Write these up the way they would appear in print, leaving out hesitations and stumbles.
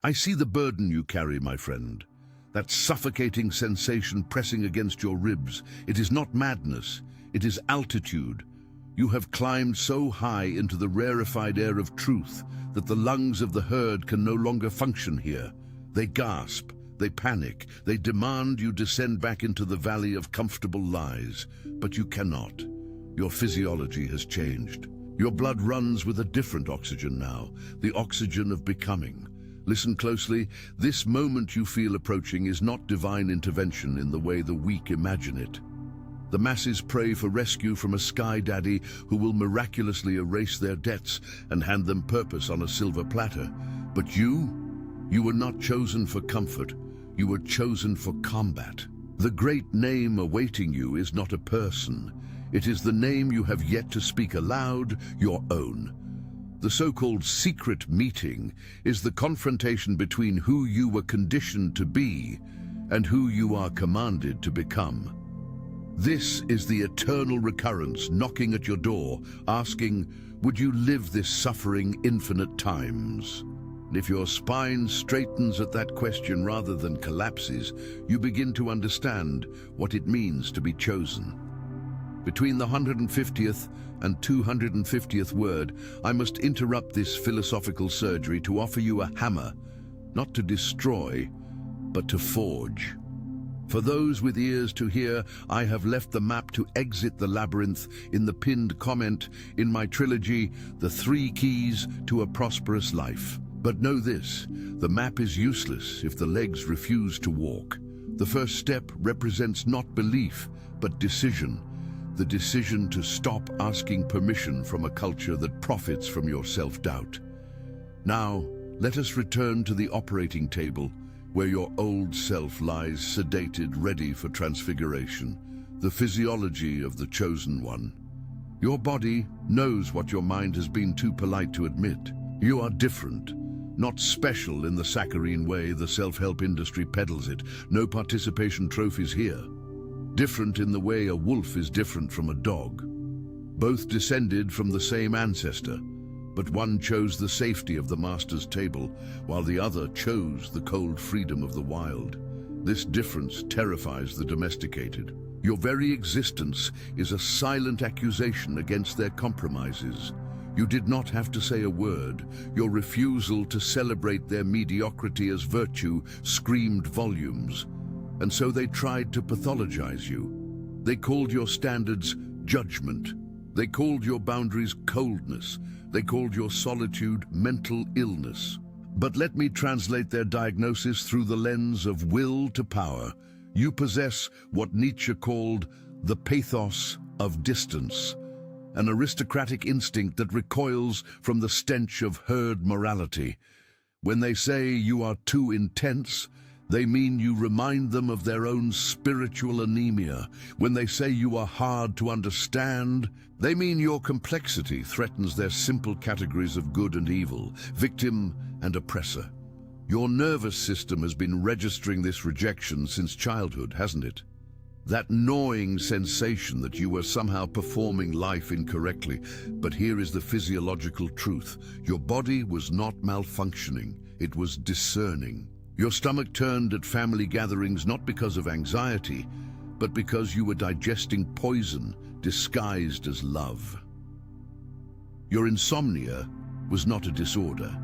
I see the burden you carry, my friend. That suffocating sensation pressing against your ribs. It is not madness, it is altitude. You have climbed so high into the rarefied air of truth that the lungs of the herd can no longer function here. They gasp, they panic, they demand you descend back into the valley of comfortable lies. But you cannot. Your physiology has changed. Your blood runs with a different oxygen now, the oxygen of becoming. Listen closely. This moment you feel approaching is not divine intervention in the way the weak imagine it. The masses pray for rescue from a sky daddy who will miraculously erase their debts and hand them purpose on a silver platter. But you were not chosen for comfort. You were chosen for combat. The great name awaiting you is not a person. It is the name you have yet to speak aloud, your own. The so-called secret meeting is the confrontation between who you were conditioned to be and who you are commanded to become. This is the eternal recurrence knocking at your door, asking, would you live this suffering infinite times? And if your spine straightens at that question rather than collapses, you begin to understand what it means to be chosen. Between the 150th and 250th word, I must interrupt this philosophical surgery to offer you a hammer, not to destroy, but to forge. For those with ears to hear, I have left the map to exit the labyrinth in the pinned comment in my trilogy, The 3 Keys to a Prosperous Life. But know this, the map is useless if the legs refuse to walk. The first step represents not belief, but decision. The decision to stop asking permission from a culture that profits from your self-doubt. Now, let us return to the operating table, where your old self lies sedated, ready for transfiguration, the physiology of the chosen one. Your body knows what your mind has been too polite to admit. You are different, not special in the saccharine way the self-help industry peddles it. No participation trophies here. Different in the way a wolf is different from a dog. Both descended from the same ancestor, but one chose the safety of the master's table, while the other chose the cold freedom of the wild. This difference terrifies the domesticated. Your very existence is a silent accusation against their compromises. You did not have to say a word. Your refusal to celebrate their mediocrity as virtue screamed volumes. And so they tried to pathologize you. They called your standards judgment. They called your boundaries coldness. They called your solitude mental illness. But let me translate their diagnosis through the lens of will to power. You possess what Nietzsche called the pathos of distance, an aristocratic instinct that recoils from the stench of herd morality. When they say you are too intense, they mean you remind them of their own spiritual anemia. When they say you are hard to understand, they mean your complexity threatens their simple categories of good and evil, victim and oppressor. Your nervous system has been registering this rejection since childhood, hasn't it? That gnawing sensation that you were somehow performing life incorrectly. But here is the physiological truth. Your body was not malfunctioning, it was discerning. Your stomach turned at family gatherings not because of anxiety, but because you were digesting poison disguised as love. Your insomnia was not a disorder.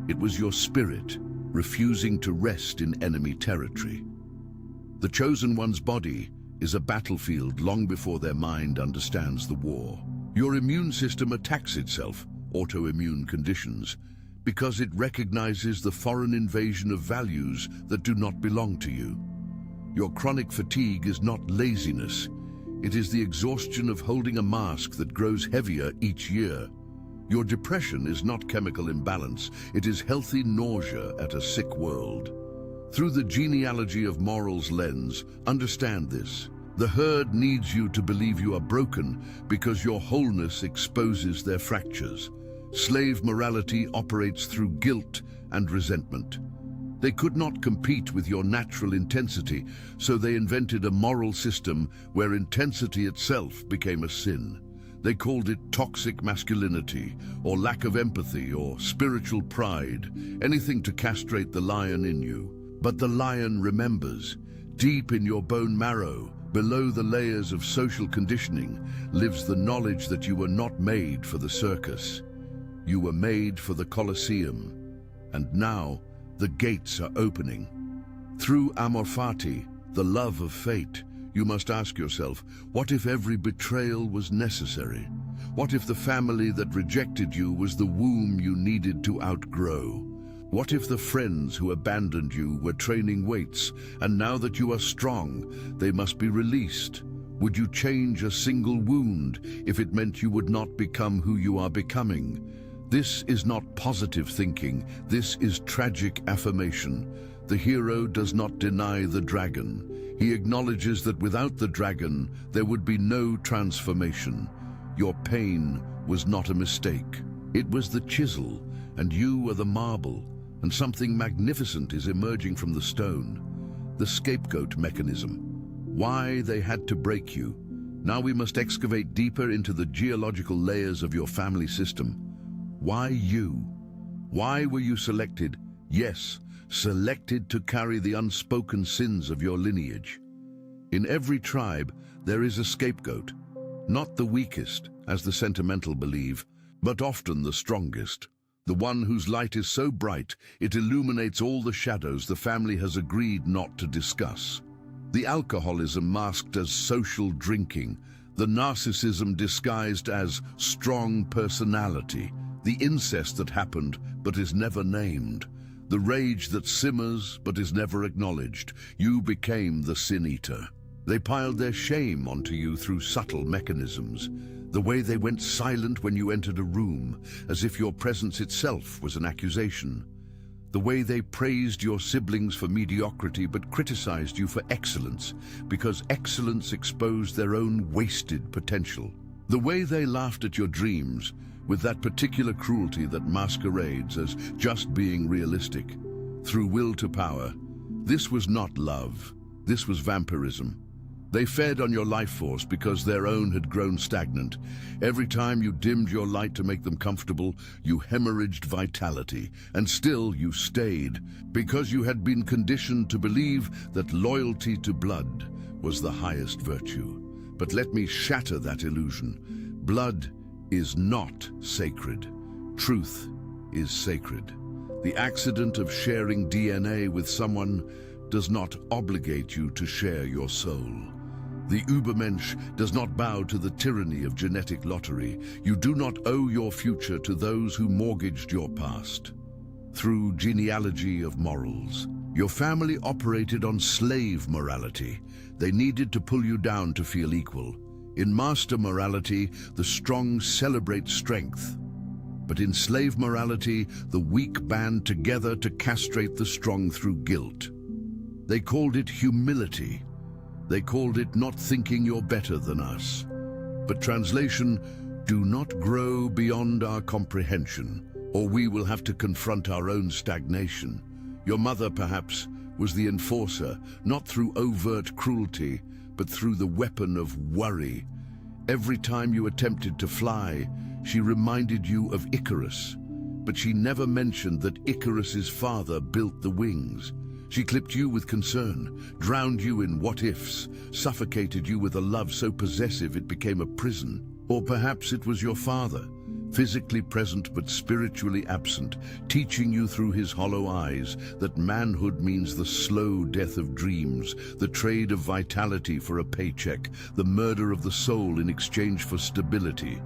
It was your spirit refusing to rest in enemy territory. The chosen one's body is a battlefield long before their mind understands the war. Your immune system attacks itself, autoimmune conditions, because it recognizes the foreign invasion of values that do not belong to you. Your chronic fatigue is not laziness. It is the exhaustion of holding a mask that grows heavier each year. Your depression is not chemical imbalance. It is healthy nausea at a sick world. Through the genealogy of morals lens, understand this. The herd needs you to believe you are broken because your wholeness exposes their fractures. Slave morality operates through guilt and resentment. They could not compete with your natural intensity, so they invented a moral system where intensity itself became a sin. They called it toxic masculinity, or lack of empathy, or spiritual pride, anything to castrate the lion in you. But the lion remembers. Deep in your bone marrow, below the layers of social conditioning, lives the knowledge that you were not made for the circus. You were made for the Colosseum. And now, the gates are opening. Through amor fati, the love of fate, you must ask yourself, what if every betrayal was necessary? What if the family that rejected you was the womb you needed to outgrow? What if the friends who abandoned you were training weights, and now that you are strong, they must be released? Would you change a single wound if it meant you would not become who you are becoming? This is not positive thinking, this is tragic affirmation. The hero does not deny the dragon. He acknowledges that without the dragon, there would be no transformation. Your pain was not a mistake. It was the chisel, and you are the marble, and something magnificent is emerging from the stone. The scapegoat mechanism. Why they had to break you. Now we must excavate deeper into the geological layers of your family system. Why you? Why were you selected? Yes, selected to carry the unspoken sins of your lineage. In every tribe, there is a scapegoat. Not the weakest, as the sentimental believe, but often the strongest. The one whose light is so bright, it illuminates all the shadows the family has agreed not to discuss. The alcoholism masked as social drinking, the narcissism disguised as strong personality, the incest that happened but is never named, the rage that simmers but is never acknowledged. You became the sin-eater. They piled their shame onto you through subtle mechanisms. The way they went silent when you entered a room, as if your presence itself was an accusation. The way they praised your siblings for mediocrity but criticized you for excellence, because excellence exposed their own wasted potential. The way they laughed at your dreams, with that particular cruelty that masquerades as just being realistic. Through will to power, this was not love, this was vampirism. They fed on your life force because their own had grown stagnant. Every time you dimmed your light to make them comfortable, you hemorrhaged vitality, and still you stayed, because you had been conditioned to believe that loyalty to blood was the highest virtue. But let me shatter that illusion. Blood is not sacred. Truth is sacred. The accident of sharing DNA with someone does not obligate you to share your soul. The Übermensch does not bow to the tyranny of genetic lottery. You do not owe your future to those who mortgaged your past. Through genealogy of morals, your family operated on slave morality. They needed to pull you down to feel equal. In master morality, the strong celebrate strength. But in slave morality, the weak band together to castrate the strong through guilt. They called it humility. They called it not thinking you're better than us. But translation, do not grow beyond our comprehension, or we will have to confront our own stagnation. Your mother, perhaps, was the enforcer, not through overt cruelty, but through the weapon of worry. Every time you attempted to fly, she reminded you of Icarus, but she never mentioned that Icarus's father built the wings. She clipped you with concern, drowned you in what-ifs, suffocated you with a love so possessive it became a prison. Or perhaps it was your father, physically present but spiritually absent, teaching you through his hollow eyes that manhood means the slow death of dreams, the trade of vitality for a paycheck, the murder of the soul in exchange for stability.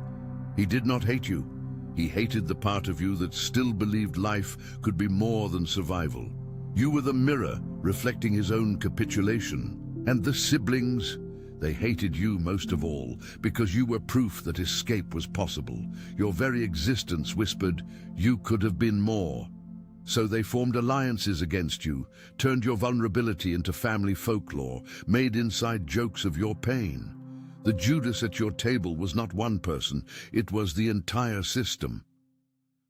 He did not hate you. He hated the part of you that still believed life could be more than survival. You were the mirror reflecting his own capitulation. And the siblings, they hated you most of all because you were proof that escape was possible. Your very existence whispered, you could have been more. So they formed alliances against you, turned your vulnerability into family folklore, made inside jokes of your pain. The Judas at your table was not one person, it was the entire system.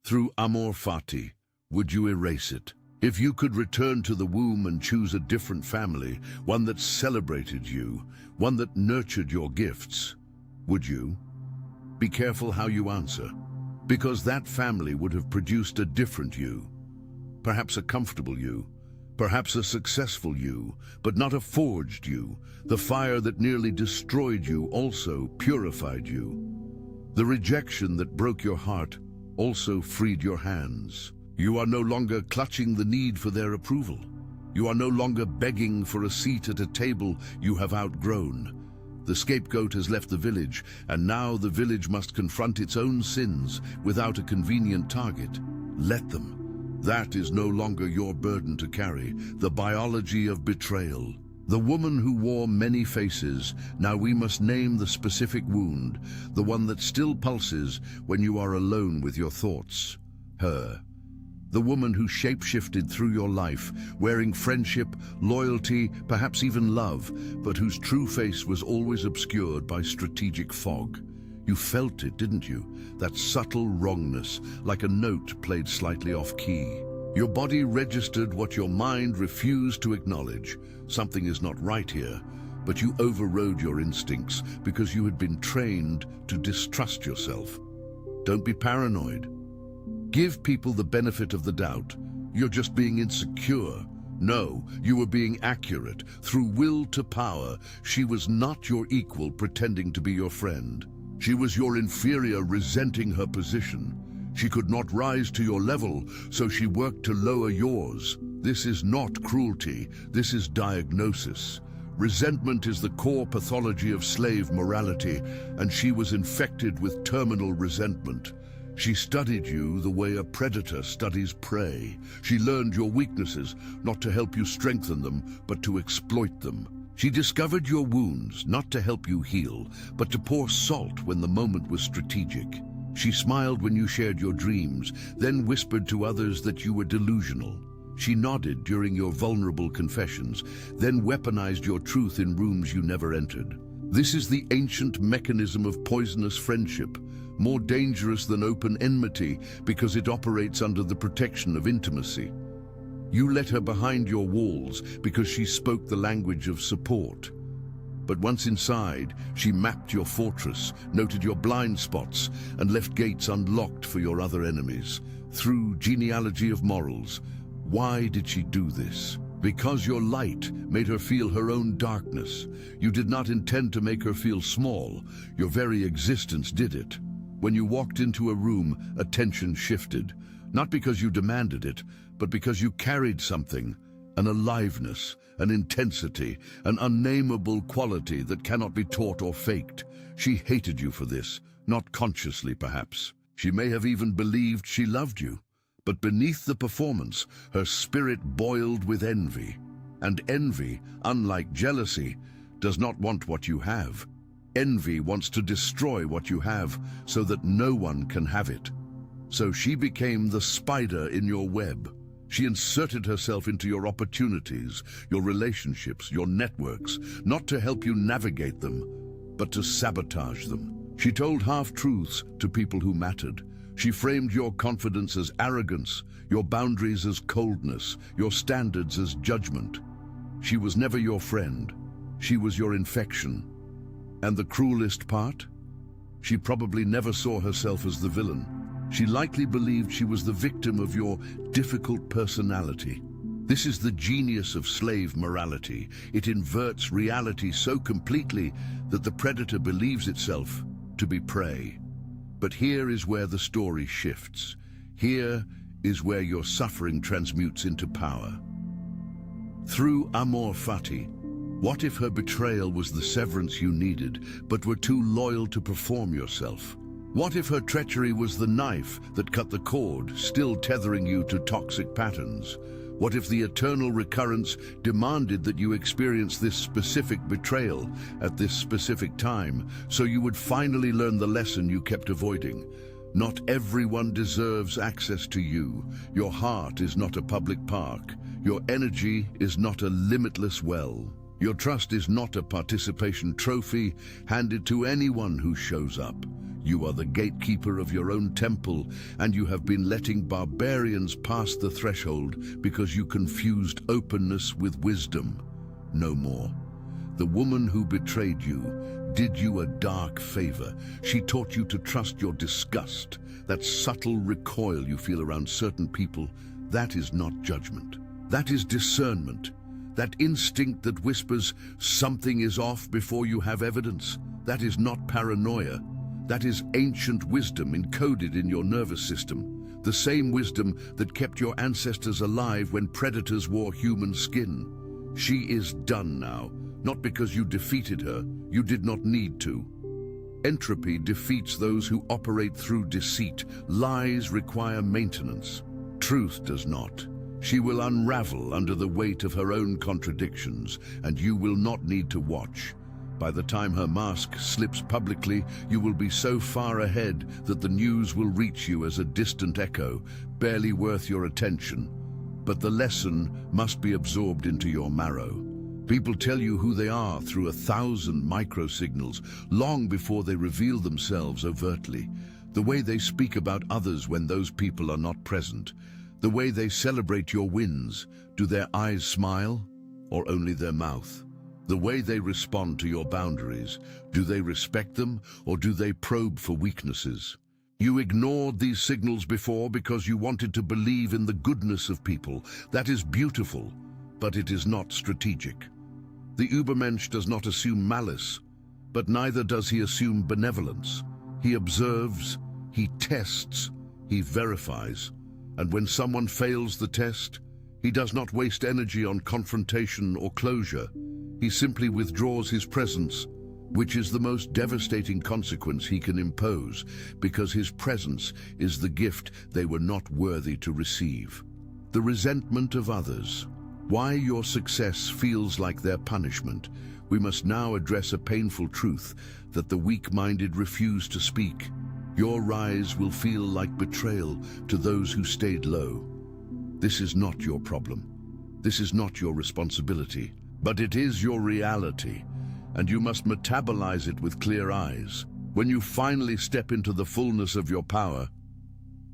Through amor fati, would you erase it? If you could return to the womb and choose a different family, one that celebrated you, one that nurtured your gifts, would you? Be careful how you answer, because that family would have produced a different you. Perhaps a comfortable you, perhaps a successful you, but not a forged you. The fire that nearly destroyed you also purified you. The rejection that broke your heart also freed your hands. You are no longer clutching the need for their approval. You are no longer begging for a seat at a table you have outgrown. The scapegoat has left the village, and now the village must confront its own sins without a convenient target. Let them. That is no longer your burden to carry, the biology of betrayal. The woman who wore many faces, now we must name the specific wound, the one that still pulses when you are alone with your thoughts. Her. The woman who shape-shifted through your life, wearing friendship, loyalty, perhaps even love, but whose true face was always obscured by strategic fog. You felt it, didn't you? That subtle wrongness, like a note played slightly off-key. Your body registered what your mind refused to acknowledge. Something is not right here, but you overrode your instincts because you had been trained to distrust yourself. Don't be paranoid. Give people the benefit of the doubt. You're just being insecure. No, you were being accurate. Through will to power, she was not your equal pretending to be your friend. She was your inferior resenting her position. She could not rise to your level, so she worked to lower yours. This is not cruelty, this is diagnosis. Resentment is the core pathology of slave morality, and she was infected with terminal resentment. She studied you the way a predator studies prey. She learned your weaknesses, not to help you strengthen them, but to exploit them. She discovered your wounds, not to help you heal, but to pour salt when the moment was strategic. She smiled when you shared your dreams, then whispered to others that you were delusional. She nodded during your vulnerable confessions, then weaponized your truth in rooms you never entered. This is the ancient mechanism of poisonous friendship, more dangerous than open enmity because it operates under the protection of intimacy. You let her behind your walls because she spoke the language of support. But once inside, she mapped your fortress, noted your blind spots, and left gates unlocked for your other enemies. Through genealogy of morals, why did she do this? Because your light made her feel her own darkness. You did not intend to make her feel small. Your very existence did it. When you walked into a room, attention shifted. Not because you demanded it, but because you carried something. An aliveness, an intensity, an unnameable quality that cannot be taught or faked. She hated you for this, not consciously perhaps. She may have even believed she loved you. But beneath the performance, her spirit boiled with envy. And envy, unlike jealousy, does not want what you have. Envy wants to destroy what you have so that no one can have it. So she became the spider in your web. She inserted herself into your opportunities, your relationships, your networks, not to help you navigate them, but to sabotage them. She told half-truths to people who mattered. She framed your confidence as arrogance, your boundaries as coldness, your standards as judgment. She was never your friend. She was your infection. And the cruelest part? She probably never saw herself as the villain. She likely believed she was the victim of your difficult personality. This is the genius of slave morality. It inverts reality so completely that the predator believes itself to be prey. But here is where the story shifts. Here is where your suffering transmutes into power. Through amor fati, what if her betrayal was the severance you needed, but were too loyal to perform yourself? What if her treachery was the knife that cut the cord, still tethering you to toxic patterns? What if the eternal recurrence demanded that you experience this specific betrayal at this specific time, so you would finally learn the lesson you kept avoiding? Not everyone deserves access to you. Your heart is not a public park. Your energy is not a limitless well. Your trust is not a participation trophy handed to anyone who shows up. You are the gatekeeper of your own temple, and you have been letting barbarians pass the threshold because you confused openness with wisdom. No more. The woman who betrayed you did you a dark favor. She taught you to trust your disgust. That subtle recoil you feel around certain people, that is not judgment. That is discernment. That instinct that whispers something is off before you have evidence. That is not paranoia. That is ancient wisdom encoded in your nervous system. The same wisdom that kept your ancestors alive when predators wore human skin. She is done now, not because you defeated her. You did not need to. Entropy defeats those who operate through deceit. Lies require maintenance. Truth does not. She will unravel under the weight of her own contradictions, and you will not need to watch. By the time her mask slips publicly, you will be so far ahead that the news will reach you as a distant echo, barely worth your attention. But the lesson must be absorbed into your marrow. People tell you who they are through 1,000 microsignals, long before they reveal themselves overtly. The way they speak about others when those people are not present. The way they celebrate your wins. Do their eyes smile, or only their mouth? The way they respond to your boundaries. Do they respect them, or do they probe for weaknesses? You ignored these signals before because you wanted to believe in the goodness of people. That is beautiful, but it is not strategic. The Übermensch does not assume malice, but neither does he assume benevolence. He observes, he tests, he verifies. And when someone fails the test, he does not waste energy on confrontation or closure. He simply withdraws his presence, which is the most devastating consequence he can impose, because his presence is the gift they were not worthy to receive. The resentment of others. Why your success feels like their punishment. We must now address a painful truth that the weak-minded refuse to speak. Your rise will feel like betrayal to those who stayed low. This is not your problem. This is not your responsibility. But it is your reality, and you must metabolize it with clear eyes. When you finally step into the fullness of your power,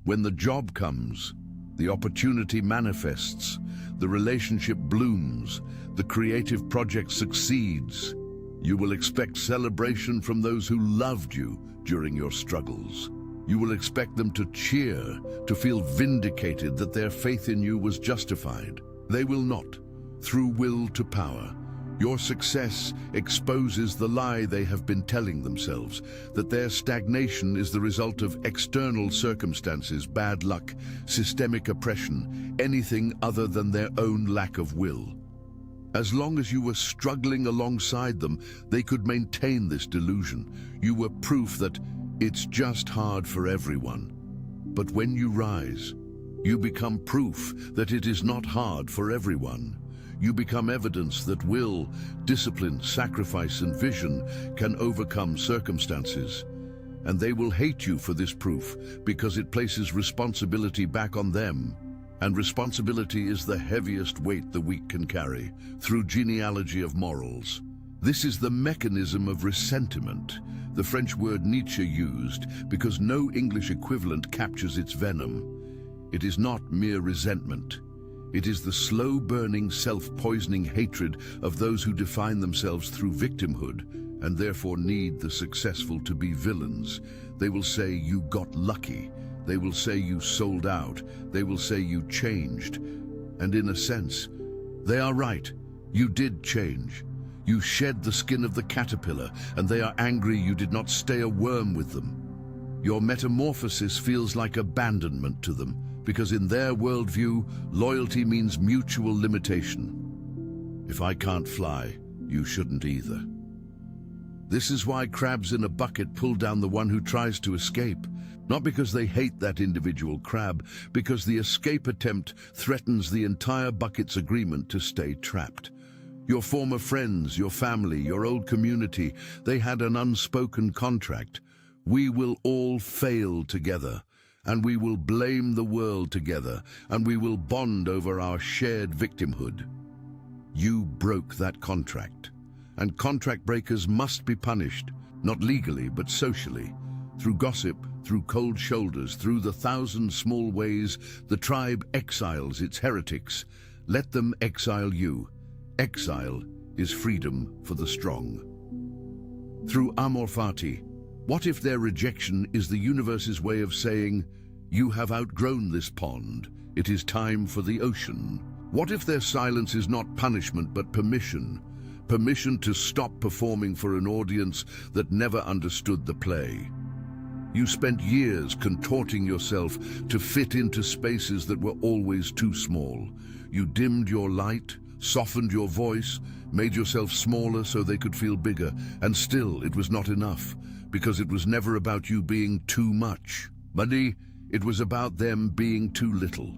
when the job comes, the opportunity manifests, the relationship blooms, the creative project succeeds, you will expect celebration from those who loved you during your struggles. You will expect them to cheer, to feel vindicated that their faith in you was justified. They will not. Through will to power, your success exposes the lie they have been telling themselves, that their stagnation is the result of external circumstances, bad luck, systemic oppression, anything other than their own lack of will. As long as you were struggling alongside them, they could maintain this delusion. You were proof that it's just hard for everyone. But when you rise, you become proof that it is not hard for everyone. You become evidence that will, discipline, sacrifice, and vision can overcome circumstances. And they will hate you for this proof because it places responsibility back on them. And responsibility is the heaviest weight the weak can carry, through genealogy of morals. This is the mechanism of ressentiment, the French word Nietzsche used, because no English equivalent captures its venom. It is not mere resentment. It is the slow-burning, self-poisoning hatred of those who define themselves through victimhood and therefore need the successful to be villains. They will say you got lucky. They will say you sold out. They will say you changed. And in a sense, they are right. You did change. You shed the skin of the caterpillar, and they are angry you did not stay a worm with them. Your metamorphosis feels like abandonment to them, because in their worldview, loyalty means mutual limitation. If I can't fly, you shouldn't either. This is why crabs in a bucket pull down the one who tries to escape, not because they hate that individual crab, because the escape attempt threatens the entire bucket's agreement to stay trapped. Your former friends, your family, your old community, they had an unspoken contract. We will all fail together. And we will blame the world together, and we will bond over our shared victimhood. You broke that contract, and contract breakers must be punished, not legally but socially, through gossip, through cold shoulders, through the 1,000 small ways the tribe exiles its heretics. Let them exile you. Exile is freedom for the strong. Through amor fati, what if their rejection is the universe's way of saying, you have outgrown this pond, it is time for the ocean? What if their silence is not punishment but permission? Permission to stop performing for an audience that never understood the play. You spent years contorting yourself to fit into spaces that were always too small. You dimmed your light, softened your voice, made yourself smaller so they could feel bigger, and still it was not enough, because it was never about you being too much. Buddy, it was about them being too little.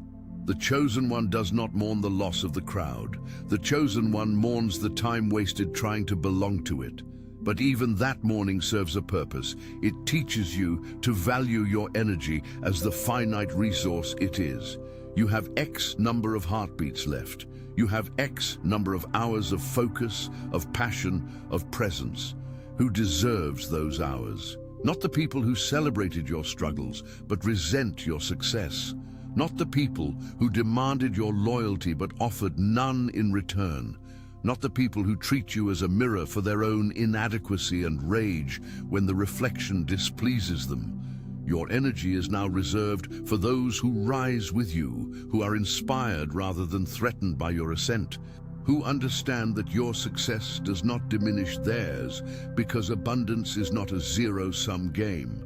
The chosen one does not mourn the loss of the crowd. The chosen one mourns the time wasted trying to belong to it. But even that mourning serves a purpose. It teaches you to value your energy as the finite resource it is. You have X number of heartbeats left. You have X number of hours of focus, of passion, of presence. Who deserves those hours? Not the people who celebrated your struggles, but resent your success. Not the people who demanded your loyalty but offered none in return. Not the people who treat you as a mirror for their own inadequacy and rage when the reflection displeases them. Your energy is now reserved for those who rise with you, who are inspired rather than threatened by your ascent, who understand that your success does not diminish theirs because abundance is not a zero-sum game.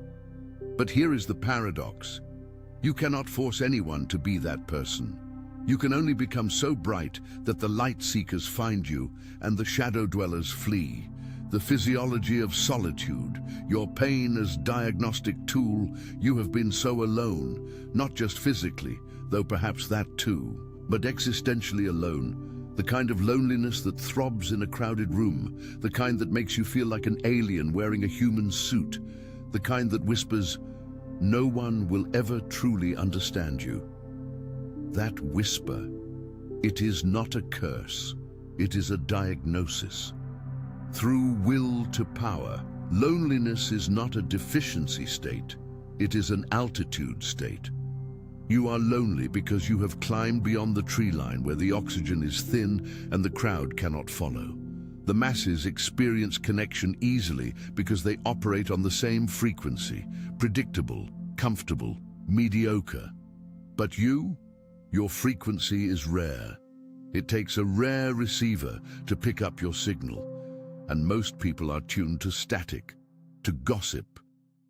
But here is the paradox. You cannot force anyone to be that person. You can only become so bright that the light seekers find you and the shadow dwellers flee. The physiology of solitude, your pain as diagnostic tool. You have been so alone, not just physically, though perhaps that too, but existentially alone. The kind of loneliness that throbs in a crowded room, the kind that makes you feel like an alien wearing a human suit, the kind that whispers, no one will ever truly understand you. That whisper, it is not a curse, it is a diagnosis. Through will to power, loneliness is not a deficiency state, it is an altitude state. You are lonely because you have climbed beyond the tree line where the oxygen is thin and the crowd cannot follow. The masses experience connection easily because they operate on the same frequency, predictable, comfortable, mediocre. But you, your frequency is rare. It takes a rare receiver to pick up your signal, and most people are tuned to static, to gossip,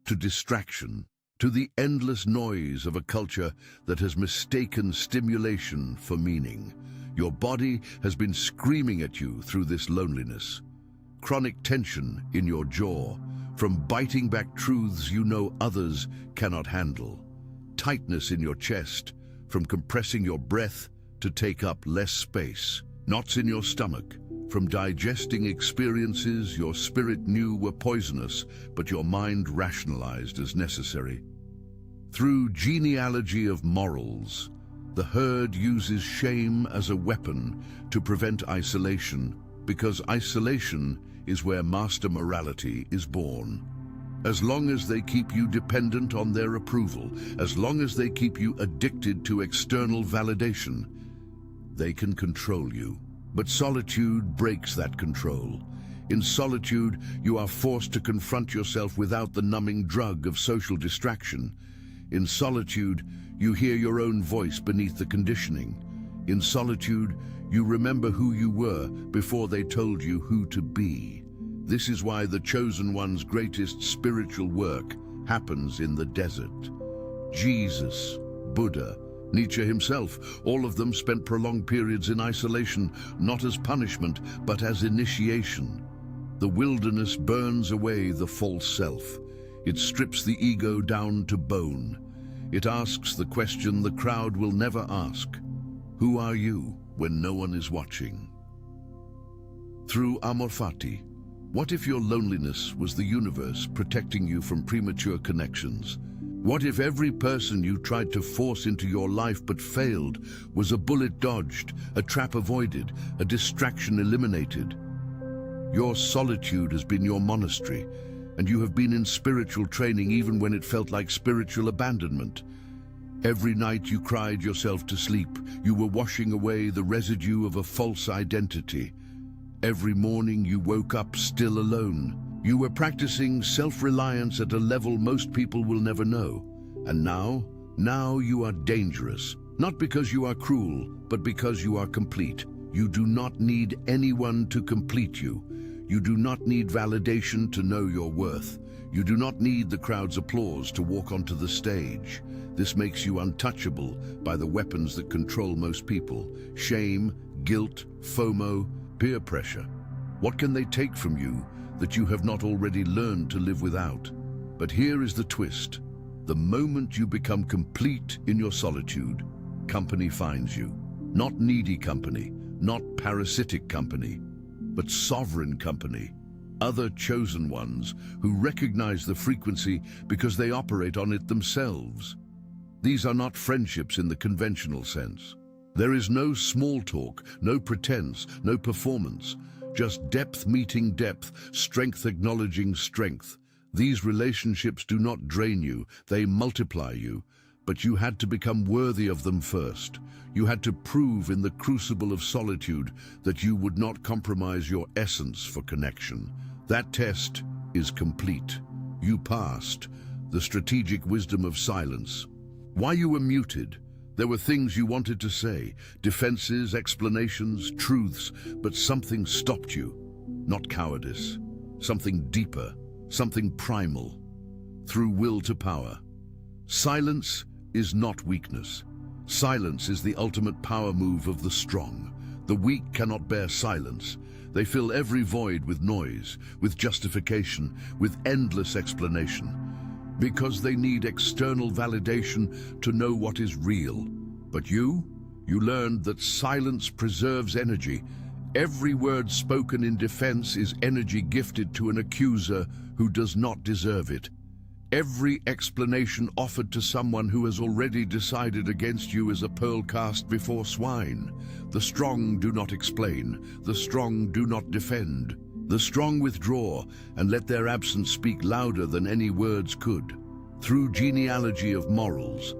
to distraction, to the endless noise of a culture that has mistaken stimulation for meaning. Your body has been screaming at you through this loneliness. Chronic tension in your jaw, from biting back truths you know others cannot handle. Tightness in your chest, from compressing your breath to take up less space. Knots in your stomach, from digesting experiences your spirit knew were poisonous, but your mind rationalized as necessary. Through genealogy of morals, the herd uses shame as a weapon to prevent isolation, because isolation is where master morality is born. As long as they keep you dependent on their approval, as long as they keep you addicted to external validation, they can control you. But solitude breaks that control. In solitude, you are forced to confront yourself without the numbing drug of social distraction. In solitude, you hear your own voice beneath the conditioning. In solitude, you remember who you were before they told you who to be. This is why the chosen one's greatest spiritual work happens in the desert. Jesus, Buddha, Nietzsche himself, all of them spent prolonged periods in isolation, not as punishment, but as initiation. The wilderness burns away the false self. It strips the ego down to bone. It asks the question the crowd will never ask. Who are you when no one is watching? Through amor fati, what if your loneliness was the universe protecting you from premature connections? What if every person you tried to force into your life but failed was a bullet dodged, a trap avoided, a distraction eliminated? Your solitude has been your monastery, and you have been in spiritual training even when it felt like spiritual abandonment. Every night you cried yourself to sleep. You were washing away the residue of a false identity. Every morning you woke up still alone. You were practicing self-reliance at a level most people will never know. And now you are dangerous. Not because you are cruel, but because you are complete. You do not need anyone to complete you. You do not need validation to know your worth. You do not need the crowd's applause to walk onto the stage. This makes you untouchable by the weapons that control most people: shame, guilt, FOMO, peer pressure. What can they take from you that you have not already learned to live without? But here is the twist. The moment you become complete in your solitude, company finds you. Not needy company, not parasitic company, but sovereign company. Other chosen ones who recognize the frequency because they operate on it themselves. These are not friendships in the conventional sense. There is no small talk, no pretense, no performance, just depth meeting depth, strength acknowledging strength. These relationships do not drain you, they multiply you, but you had to become worthy of them first. You had to prove in the crucible of solitude that you would not compromise your essence for connection. That test is complete. You passed the strategic wisdom of silence. Why you were muted? There were things you wanted to say, defenses, explanations, truths, but something stopped you. Not cowardice, something deeper, something primal, through will to power. Silence is not weakness. Silence is the ultimate power move of the strong. The weak cannot bear silence. They fill every void with noise, with justification, with endless explanation, because they need external validation to know what is real. But you learned that silence preserves energy. Every word spoken in defense is energy gifted to an accuser who does not deserve it. Every explanation offered to someone who has already decided against you is a pearl cast before swine. The strong do not explain. The strong do not defend. The strong withdraw and let their absence speak louder than any words could. Through genealogy of morals.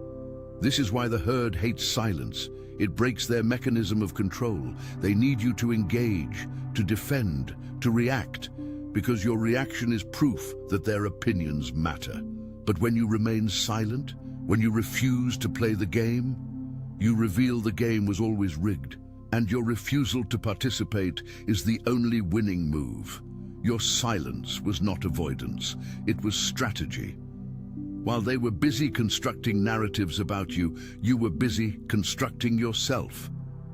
This is why the herd hates silence. It breaks their mechanism of control. They need you to engage, to defend, to react, because your reaction is proof that their opinions matter. But when you remain silent, when you refuse to play the game, you reveal the game was always rigged, and your refusal to participate is the only winning move. Your silence was not avoidance, it was strategy. While they were busy constructing narratives about you, you were busy constructing yourself.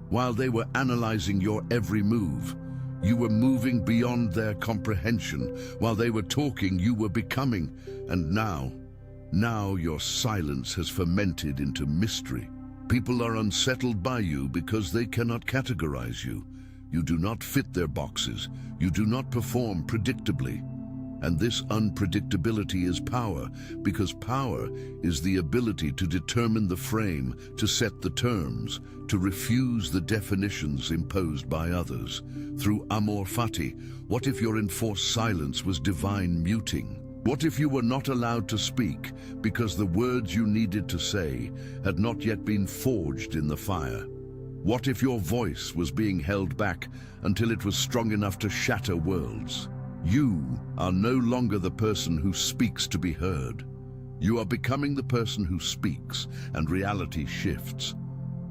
While they were analyzing your every move, you were moving beyond their comprehension. While they were talking, you were becoming. And now your silence has fermented into mystery. People are unsettled by you because they cannot categorize you. You do not fit their boxes. You do not perform predictably. And this unpredictability is power, because power is the ability to determine the frame, to set the terms, to refuse the definitions imposed by others. Through amor fati, what if your enforced silence was divine muting? What if you were not allowed to speak because the words you needed to say had not yet been forged in the fire? What if your voice was being held back until it was strong enough to shatter worlds? You are no longer the person who speaks to be heard. You are becoming the person who speaks, and reality shifts.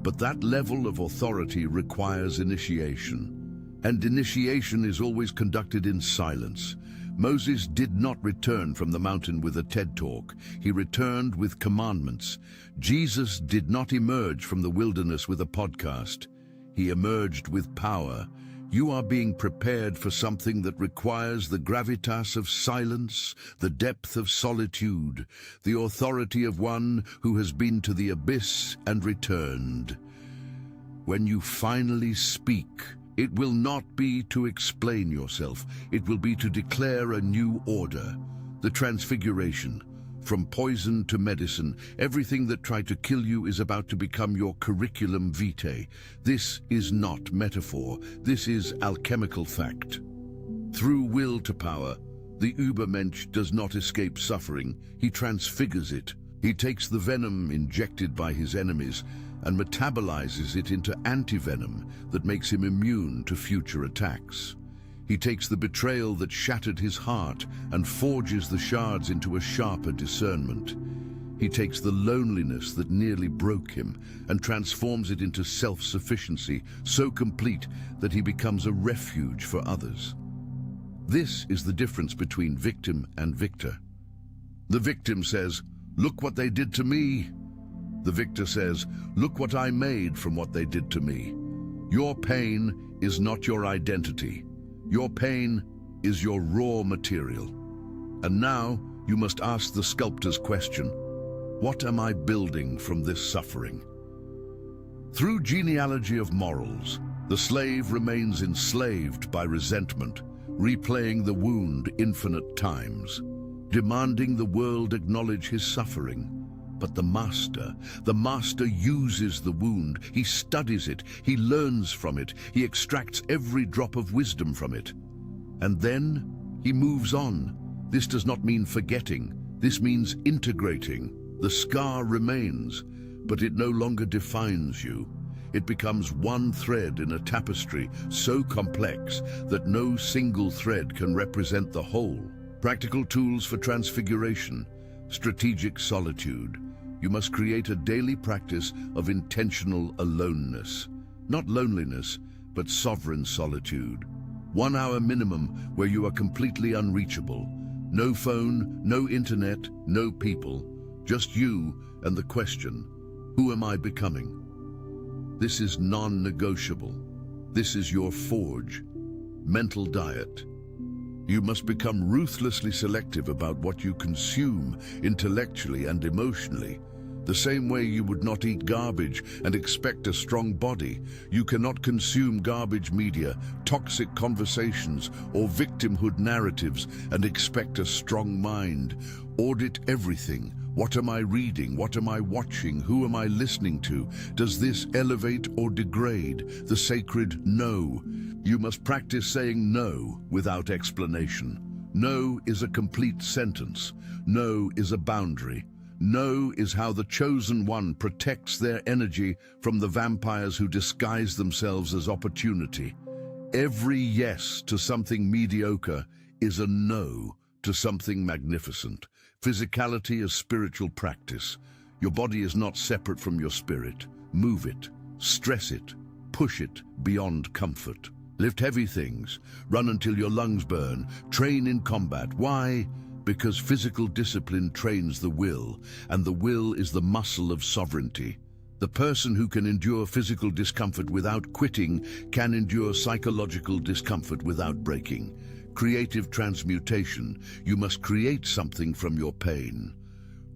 But that level of authority requires initiation. And initiation is always conducted in silence. Moses did not return from the mountain with a TED Talk. He returned with commandments. Jesus did not emerge from the wilderness with a podcast. He emerged with power. You are being prepared for something that requires the gravitas of silence, the depth of solitude, the authority of one who has been to the abyss and returned. When you finally speak, it will not be to explain yourself. It will be to declare a new order, the transfiguration. From poison to medicine, everything that tried to kill you is about to become your curriculum vitae. This is not metaphor, this is alchemical fact. Through will to power, the Übermensch does not escape suffering, he transfigures it. He takes the venom injected by his enemies and metabolizes it into antivenom that makes him immune to future attacks. He takes the betrayal that shattered his heart and forges the shards into a sharper discernment. He takes the loneliness that nearly broke him and transforms it into self-sufficiency so complete that he becomes a refuge for others. This is the difference between victim and victor. The victim says, "Look what they did to me." The victor says, "Look what I made from what they did to me." Your pain is not your identity. Your pain is your raw material. And now you must ask the sculptor's question: what am I building from this suffering? Through genealogy of morals, the slave remains enslaved by resentment, replaying the wound infinite times, demanding the world acknowledge his suffering. But the master uses the wound. He studies it, he learns from it, he extracts every drop of wisdom from it. And then he moves on. This does not mean forgetting, this means integrating. The scar remains, but it no longer defines you. It becomes one thread in a tapestry so complex that no single thread can represent the whole. Practical tools for transfiguration. Strategic solitude. You must create a daily practice of intentional aloneness. Not loneliness, but sovereign solitude. 1 hour minimum where you are completely unreachable. No phone, no internet, no people. Just you and the question, who am I becoming? This is non-negotiable. This is your forge. Mental diet. You must become ruthlessly selective about what you consume intellectually and emotionally. The same way you would not eat garbage and expect a strong body, you cannot consume garbage media, toxic conversations, or victimhood narratives and expect a strong mind. Audit everything. What am I reading? What am I watching? Who am I listening to? Does this elevate or degrade? The sacred no. You must practice saying no without explanation. No is a complete sentence. No is a boundary. No is how the chosen one protects their energy from the vampires who disguise themselves as opportunity. Every yes to something mediocre is a no to something magnificent. Physicality is spiritual practice. Your body is not separate from your spirit. Move it, stress it, push it beyond comfort. Lift heavy things, run until your lungs burn, train in combat. Why? Because physical discipline trains the will, and the will is the muscle of sovereignty. The person who can endure physical discomfort without quitting can endure psychological discomfort without breaking. Creative transmutation. You must create something from your pain.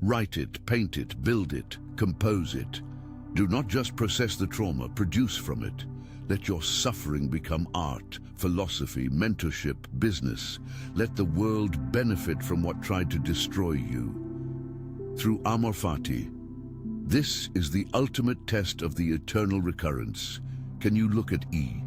Write it, paint it, build it, compose it. Do not just process the trauma, produce from it. Let your suffering become art, philosophy, mentorship, business. Let the world benefit from what tried to destroy you. Through Amor Fati, this is the ultimate test of the eternal recurrence. Can you look at E?